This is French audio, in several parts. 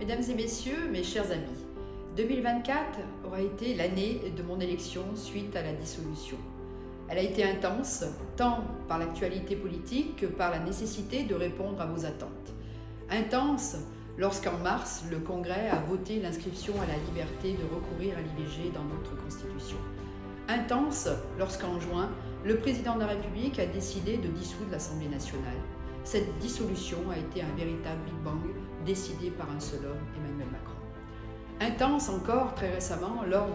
Mesdames et messieurs, mes chers amis, 2024 aura été l'année de mon élection suite à la dissolution. Elle a été intense, tant par l'actualité politique que par la nécessité de répondre à vos attentes. Intense lorsqu'en mars, le Congrès a voté l'inscription à la liberté de recourir à l'IVG dans notre Constitution. Intense lorsqu'en juin, le président de la République a décidé de dissoudre l'Assemblée nationale. Cette dissolution a été un véritable Big Bang décidé par un seul homme, Emmanuel Macron. Intense encore très récemment lors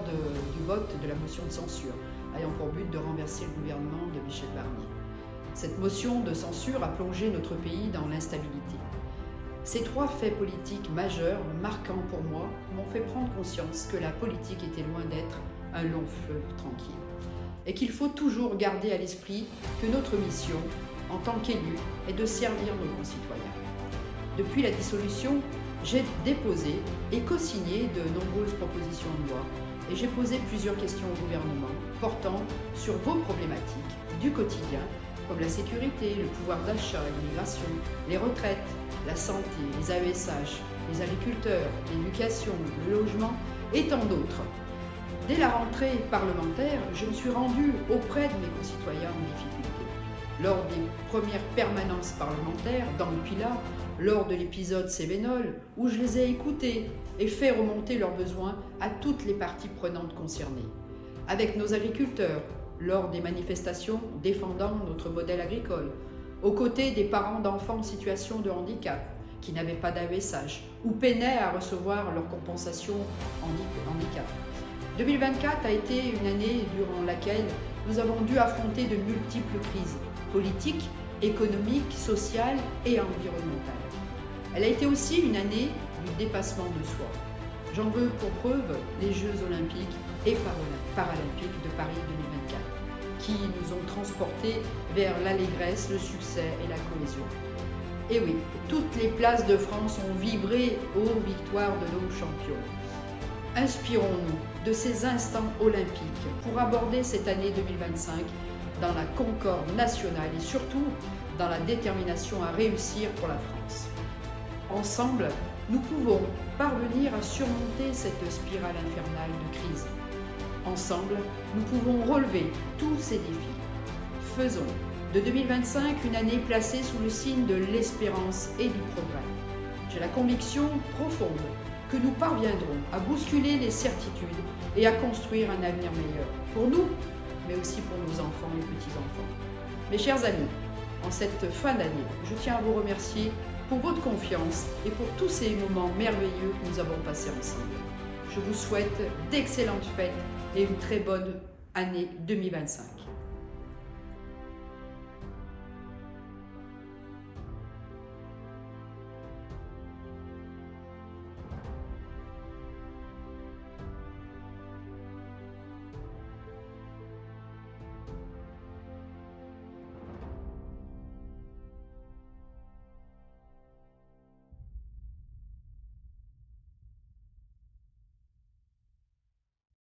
du vote de la motion de censure, ayant pour but de renverser le gouvernement de Michel Barnier. Cette motion de censure a plongé notre pays dans l'instabilité. Ces trois faits politiques majeurs, marquants pour moi, m'ont fait prendre conscience que la politique était loin d'être un long fleuve tranquille. Et qu'il faut toujours garder à l'esprit que notre mission, en tant qu'élu, est de servir nos concitoyens. Depuis la dissolution, j'ai déposé et co-signé de nombreuses propositions de loi et j'ai posé plusieurs questions au gouvernement portant sur vos problématiques du quotidien, comme la sécurité, le pouvoir d'achat, l'immigration, les retraites, la santé, les AESH, les agriculteurs, l'éducation, le logement et tant d'autres. Dès la rentrée parlementaire, je me suis rendue auprès de mes concitoyens en difficulté. Lors des premières permanences parlementaires dans le Pilat, lors de l'épisode Cévenol, où je les ai écoutés et fait remonter leurs besoins à toutes les parties prenantes concernées. Avec nos agriculteurs, lors des manifestations défendant notre modèle agricole, aux côtés des parents d'enfants en situation de handicap qui n'avaient pas d'AESH ou peinaient à recevoir leur compensation handicap. 2024 a été une année durant laquelle nous avons dû affronter de multiples crises politiques, économiques, sociales et environnementales. Elle a été aussi une année du dépassement de soi. J'en veux pour preuve les Jeux olympiques et paralympiques de Paris 2024, qui nous ont transportés vers l'allégresse, le succès et la cohésion. Et oui, toutes les places de France ont vibré aux victoires de nos champions. Inspirons-nous de ces instants olympiques pour aborder cette année 2025 dans la concorde nationale et surtout dans la détermination à réussir pour la France. Ensemble, nous pouvons parvenir à surmonter cette spirale infernale de crise. Ensemble, nous pouvons relever tous ces défis. Faisons de 2025 une année placée sous le signe de l'espérance et du progrès. J'ai la conviction profonde que nous parviendrons à bousculer les certitudes et à construire un avenir meilleur pour nous, mais aussi pour nos enfants et petits-enfants. Mes chers amis, en cette fin d'année, je tiens à vous remercier pour votre confiance et pour tous ces moments merveilleux que nous avons passés ensemble. Je vous souhaite d'excellentes fêtes et une très bonne année 2025.